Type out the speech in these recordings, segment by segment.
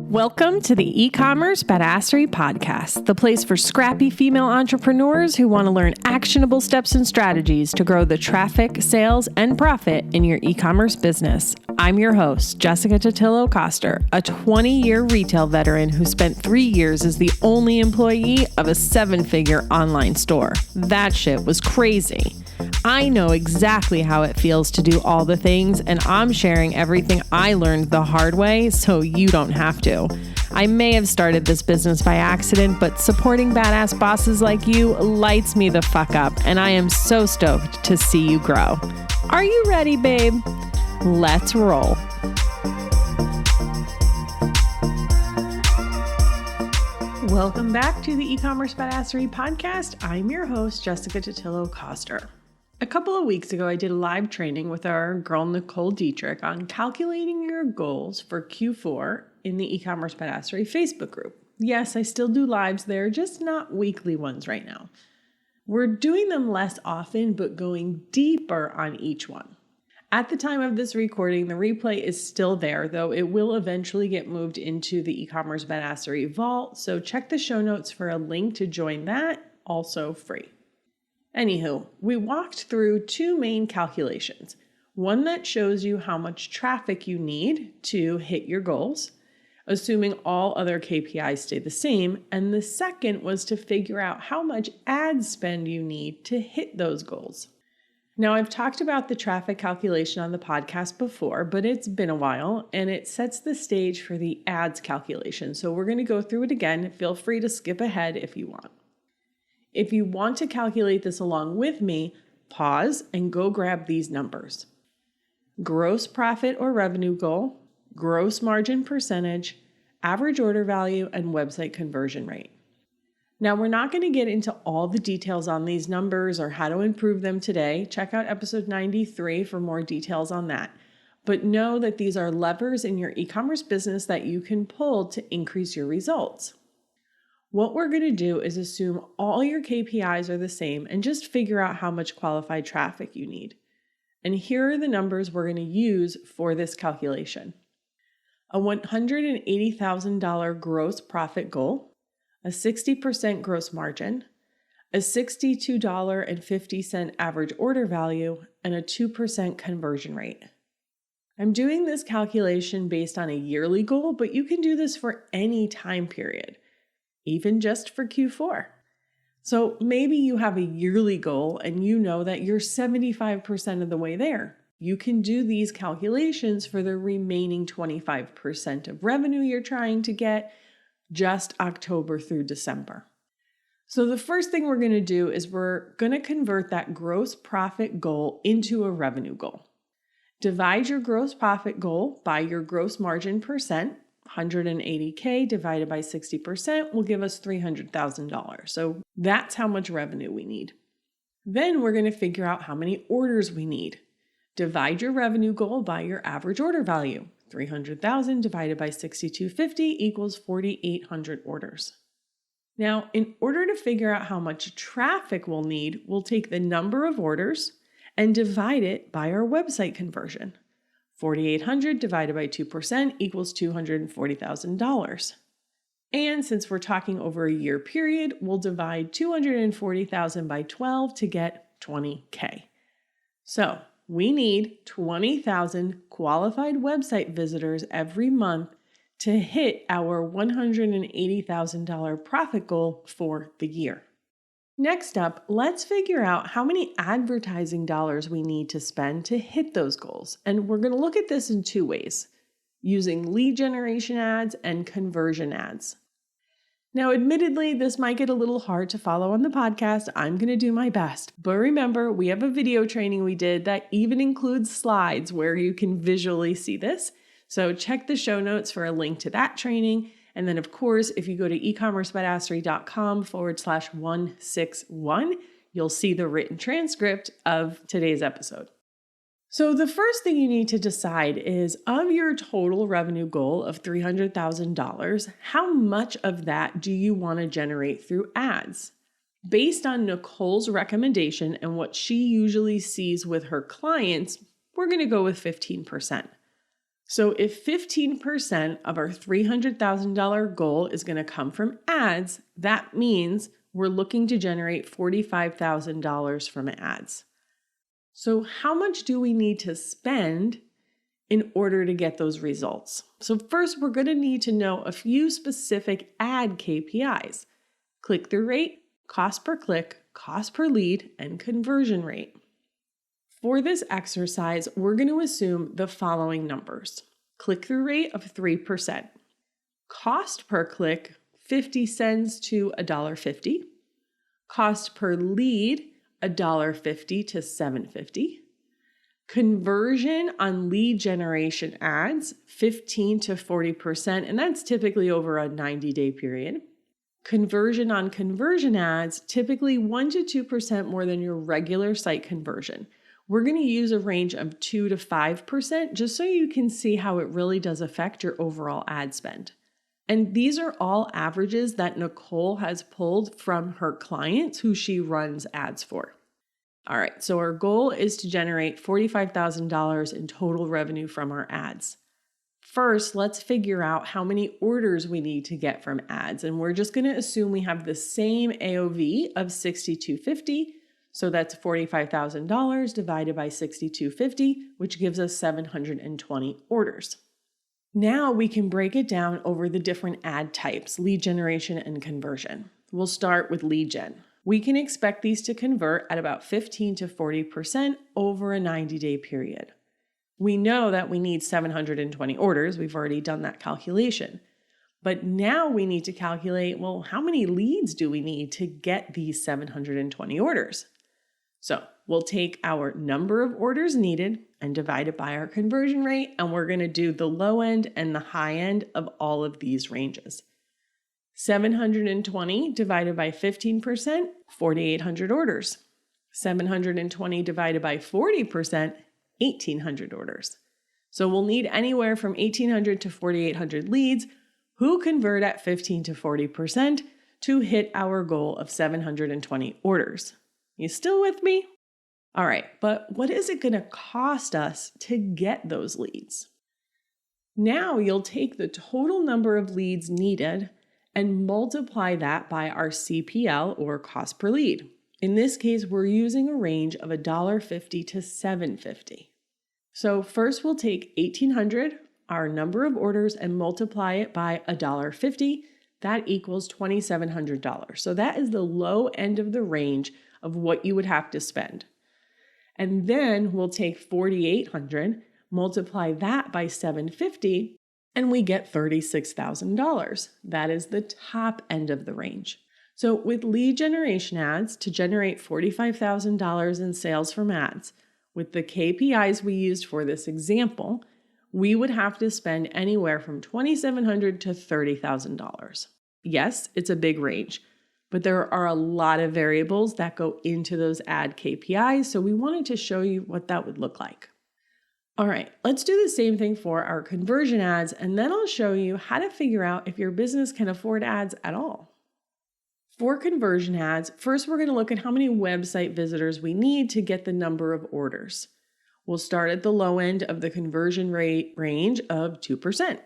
Welcome to the eCommerce Badassery podcast, the place for scrappy female entrepreneurs who want to learn actionable steps and strategies to grow the traffic, sales, and profit in your e-commerce business. I'm your host, Jessica Totillo-Coster, a 20-year retail veteran who spent 3 years as the only employee of a 7-figure online store. That shit was crazy. I know exactly how it feels to do all the things, and I'm sharing everything I learned the hard way so you don't have to. I may have started this business by accident, but supporting badass bosses like you lights me the fuck up, and I am so stoked to see you grow. Are you ready, babe? Let's roll. Welcome back to the eCommerce Badassery podcast. I'm your host, Jessica Totillo-Coster. A couple of weeks ago, I did a live training with our girl, Nicole Dietrich, on calculating your goals for Q4 in the eCommerce Badassery Facebook group. Yes, I still do lives there, just not weekly ones right now. We're doing them less often, but going deeper on each one. At the time of this recording, the replay is still there, though it will eventually get moved into the eCommerce Badassery Vault, so check the show notes for a link to join that, also free. Anywho, we walked through two main calculations. One that shows you how much traffic you need to hit your goals, assuming all other KPIs stay the same, and the second was to figure out how much ad spend you need to hit those goals. Now, I've talked about the traffic calculation on the podcast before, but it's been a while, and it sets the stage for the ads calculation, so we're going to go through it again. Feel free to skip ahead if you want. If you want to calculate this along with me, pause and go grab these numbers. Gross profit or revenue goal, gross margin percentage, average order value, and website conversion rate. Now, we're not going to get into all the details on these numbers or how to improve them today. Check out episode 93 for more details on that. But know that these are levers in your e-commerce business that you can pull to increase your results. What we're going to do is assume all your KPIs are the same and just figure out how much qualified traffic you need. And here are the numbers we're going to use for this calculation. A $180,000 gross profit goal, a 60% gross margin, a $62.50 average order value, and a 2% conversion rate. I'm doing this calculation based on a yearly goal, but you can do this for any time period, even just for Q4. So maybe you have a yearly goal and you know that you're 75% of the way there. You can do these calculations for the remaining 25% of revenue you're trying to get just October through December. So the first thing we're going to do is we're going to convert that gross profit goal into a revenue goal. Divide your gross profit goal by your gross margin percent. 180K divided by 60% will give us $300,000. So that's how much revenue we need. Then we're going to figure out how many orders we need. Divide your revenue goal by your average order value. 300,000 divided by 6250 equals 4,800 orders. Now, in order to figure out how much traffic we'll need, we'll take the number of orders and divide it by our website conversion. 4,800 divided by 2% equals $240,000. And since we're talking over a year period, we'll divide 240,000 by 12 to get 20K. So we need 20,000 qualified website visitors every month to hit our $180,000 profit goal for the year. Next up, let's figure out how many advertising dollars we need to spend to hit those goals. And we're going to look at this in two ways, using lead generation ads and conversion ads. Now, admittedly, this might get a little hard to follow on the podcast. I'm going to do my best. But remember, we have a video training we did that even includes slides where you can visually see this. So check the show notes for a link to that training. And then, of course, if you go to ecommercebadassery.com/161, you'll see the written transcript of today's episode. So the first thing you need to decide is, of your total revenue goal of $300,000, how much of that do you want to generate through ads? Based on Nicole's recommendation and what she usually sees with her clients, we're going to go with 15%. So if 15% of our $300,000 goal is going to come from ads, that means we're looking to generate $45,000 from ads. So how much do we need to spend in order to get those results? So first, we're going to need to know a few specific ad KPIs: click-through rate, cost per click, cost per lead, and conversion rate. For this exercise, we're going to assume the following numbers: click-through rate of 3%, cost per click 50 cents to $1.50, cost per lead $1.50 to $7.50, conversion on lead generation ads 15 to 40%, and that's typically over a 90-day period. Conversion on conversion ads, typically 1 to 2% more than your regular site conversion. We're going to use a range of 2 to 5% just so you can see how it really does affect your overall ad spend. And these are all averages that Nicole has pulled from her clients who she runs ads for. All right, so our goal is to generate $45,000 in total revenue from our ads. First, let's figure out how many orders we need to get from ads. And we're just going to assume we have the same AOV of $6,250. So that's $45,000 divided by $6,250, which gives us 720 orders. Now we can break it down over the different ad types: lead generation and conversion. We'll start with lead gen. We can expect these to convert at about 15 to 40% over a 90-day period. We know that we need 720 orders. We've already done that calculation. But now we need to calculate, well, how many leads do we need to get these 720 orders? So we'll take our number of orders needed and divide it by our conversion rate, and we're going to do the low end and the high end of all of these ranges. 720 divided by 15%, 4,800 orders. 720 divided by 40%, 1,800 orders. So we'll need anywhere from 1,800 to 4,800 leads who convert at 15 to 40% to hit our goal of 720 orders. You still with me? All right, but what is it going to cost us to get those leads? Now you'll take the total number of leads needed and multiply that by our CPL, or cost per lead. In this case, we're using a range of $1.50 to $7.50. So first we'll take 1,800, our number of orders, and multiply it by $1.50. That equals $2,700. So that is the low end of the range of what you would have to spend. And then we'll take 4,800, multiply that by $750, and we get $36,000. That is the top end of the range. So with lead generation ads, to generate $45,000 in sales from ads, with the KPIs we used for this example, we would have to spend anywhere from $2,700 to $30,000. Yes, it's a big range, but there are a lot of variables that go into those ad KPIs, so we wanted to show you what that would look like. All right, let's do the same thing for our conversion ads, and then I'll show you how to figure out if your business can afford ads at all. For conversion ads, first we're going to look at how many website visitors we need to get the number of orders. We'll start at the low end of the conversion rate range of 2%.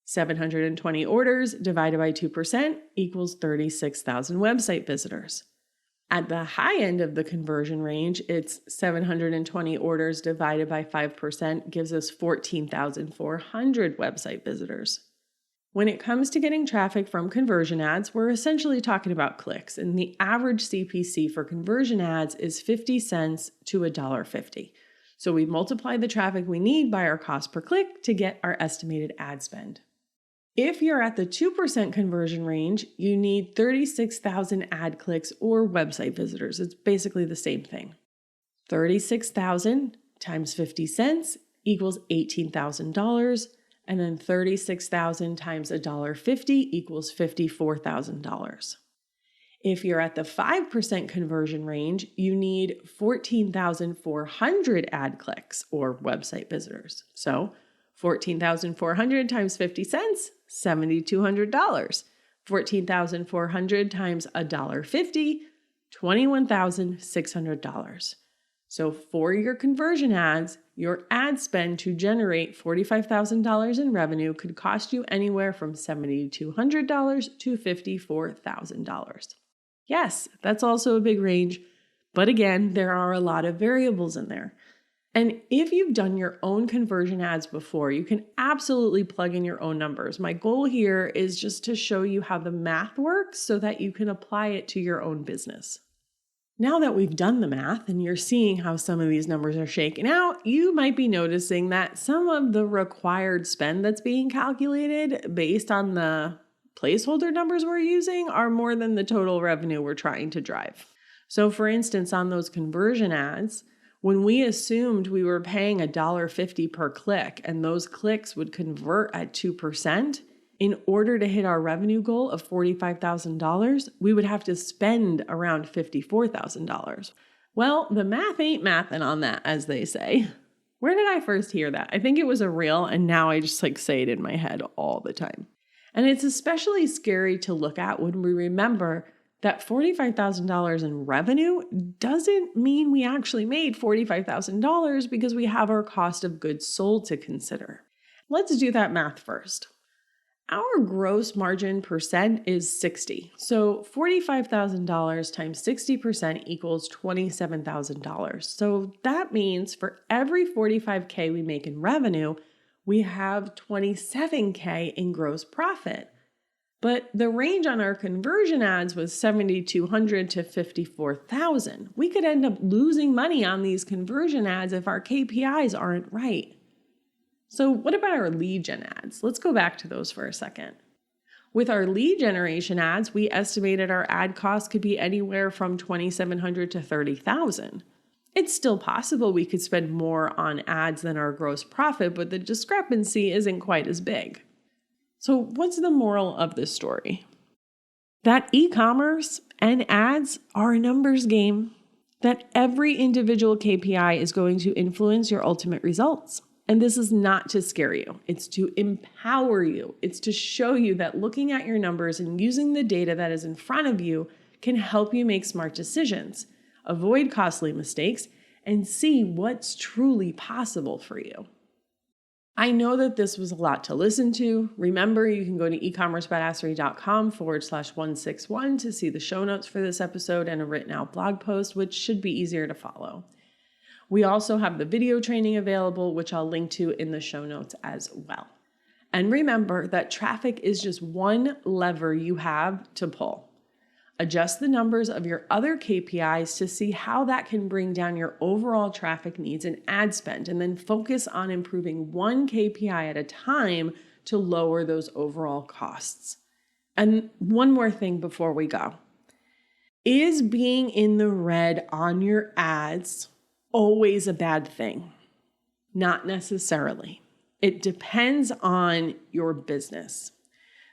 720 orders divided by 2% equals 36,000 website visitors. At the high end of the conversion range, it's 720 orders divided by 5% gives us 14,400 website visitors. When it comes to getting traffic from conversion ads, we're essentially talking about clicks, and the average CPC for conversion ads is 50 cents to $1.50. So we multiply the traffic we need by our cost per click to get our estimated ad spend. If you're at the 2% conversion range, you need 36,000 ad clicks or website visitors. It's basically the same thing. 36,000 times 50 cents equals $18,000. And then 36,000 times $1.50 equals $54,000. If you're at the 5% conversion range, you need 14,400 ad clicks or website visitors. So 14,400 times 50 cents, $7,200. 14,400 times $1.50, $21,600. So for your conversion ads, your ad spend to generate $45,000 in revenue could cost you anywhere from $7,200 to $54,000. Yes, that's also a big range, but again, there are a lot of variables in there. And if you've done your own conversion ads before, you can absolutely plug in your own numbers. My goal here is just to show you how the math works so that you can apply it to your own business. Now that we've done the math and you're seeing how some of these numbers are shaken out, you might be noticing that some of the required spend that's being calculated based on the placeholder numbers we're using are more than the total revenue we're trying to drive. So for instance, on those conversion ads, when we assumed we were paying $1.50 per click and those clicks would convert at 2%, in order to hit our revenue goal of $45,000, we would have to spend around $54,000. Well, the math ain't mathin' on that, as they say. Where did I first hear that? I think it was a reel, and now I just say it in my head all the time. And it's especially scary to look at when we remember that $45,000 in revenue doesn't mean we actually made $45,000 because we have our cost of goods sold to consider. Let's do that math first. Our gross margin percent is 60. So $45,000 times 60% equals $27,000. So that means for every $45K we make in revenue, we have $27K in gross profit. But the range on our conversion ads was $7,200 to $54,000. We could end up losing money on these conversion ads if our KPIs aren't right. So what about our lead gen ads? Let's go back to those for a second. With our lead generation ads, we estimated our ad cost could be anywhere from $2,700 to $30,000. It's still possible we could spend more on ads than our gross profit, but the discrepancy isn't quite as big. So what's the moral of this story? That e-commerce and ads are a numbers game, that every individual KPI is going to influence your ultimate results. And this is not to scare you. It's to empower you. It's to show you that looking at your numbers and using the data that is in front of you can help you make smart decisions, avoid costly mistakes, and see what's truly possible for you. I know that this was a lot to listen to. Remember, you can go to ecommercebadassery.com/161 to see the show notes for this episode and a written out blog post, which should be easier to follow. We also have the video training available, which I'll link to in the show notes as well. And remember that traffic is just one lever you have to pull. Adjust the numbers of your other KPIs to see how that can bring down your overall traffic needs and ad spend, and then focus on improving one KPI at a time to lower those overall costs. And one more thing before we go. Is being in the red on your ads always a bad thing? Not necessarily. It depends on your business.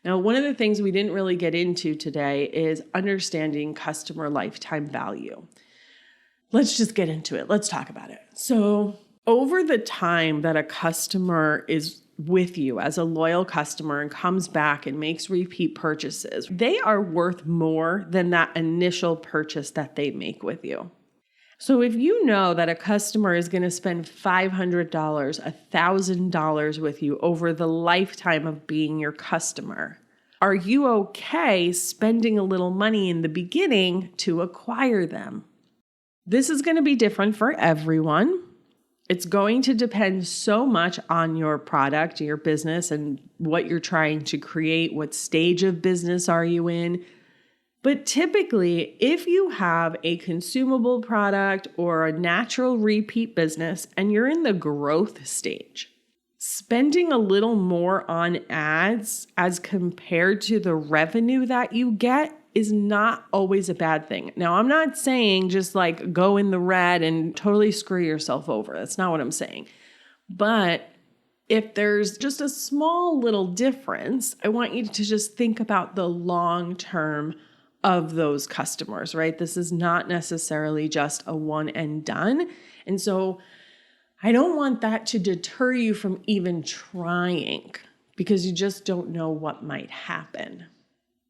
Now, one of the things we didn't really get into today is understanding customer lifetime value. Let's just get into it. Let's talk about it. So, over the time that a customer is with you as a loyal customer and comes back and makes repeat purchases, they are worth more than that initial purchase that they make with you. So if you know that a customer is going to spend $500, $1,000 with you over the lifetime of being your customer, are you okay spending a little money in the beginning to acquire them? This is going to be different for everyone. It's going to depend so much on your product, your business, and what you're trying to create. What stage of business are you in? But typically, if you have a consumable product or a natural repeat business and you're in the growth stage, spending a little more on ads as compared to the revenue that you get is not always a bad thing. Now, I'm not saying just go in the red and totally screw yourself over. That's not what I'm saying. But if there's just a small little difference, I want you to just think about the long term of those customers, right? This is not necessarily just a one and done. And so I don't want that to deter you from even trying because you just don't know what might happen.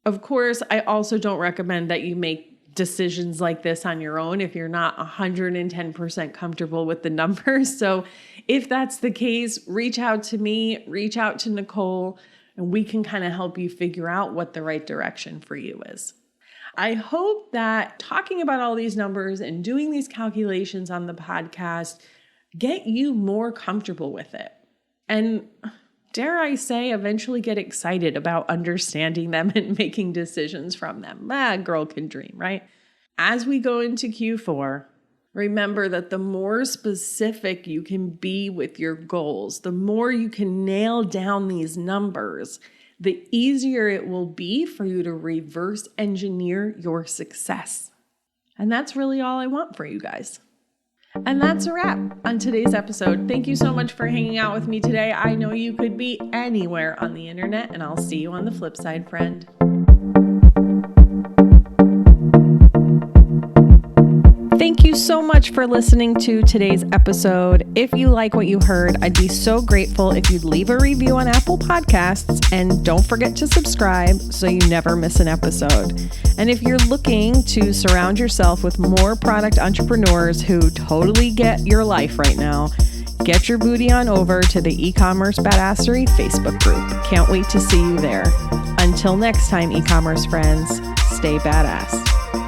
Of course, I also don't recommend that you make decisions like this on your own if you're not 110% comfortable with the numbers. So if that's the case, reach out to me, reach out to Nicole, and we can kind of help you figure out what the right direction for you is. I hope that talking about all these numbers and doing these calculations on the podcast get you more comfortable with it. And dare I say, eventually get excited about understanding them and making decisions from them. A girl can dream, right? As we go into Q4, remember that the more specific you can be with your goals, the more you can nail down these numbers, the easier it will be for you to reverse engineer your success. And that's really all I want for you guys. And that's a wrap on today's episode. Thank you so much for hanging out with me today. I know you could be anywhere on the internet, and I'll see you on the flip side, friend. Thank you so much for listening to today's episode. If you like what you heard, I'd be so grateful if you'd leave a review on Apple Podcasts, and don't forget to subscribe so you never miss an episode. And if you're looking to surround yourself with more product entrepreneurs who totally get your life right now, get your booty on over to the eCommerce Badassery Facebook group. Can't wait to see you there. Until next time, e-commerce friends, stay badass.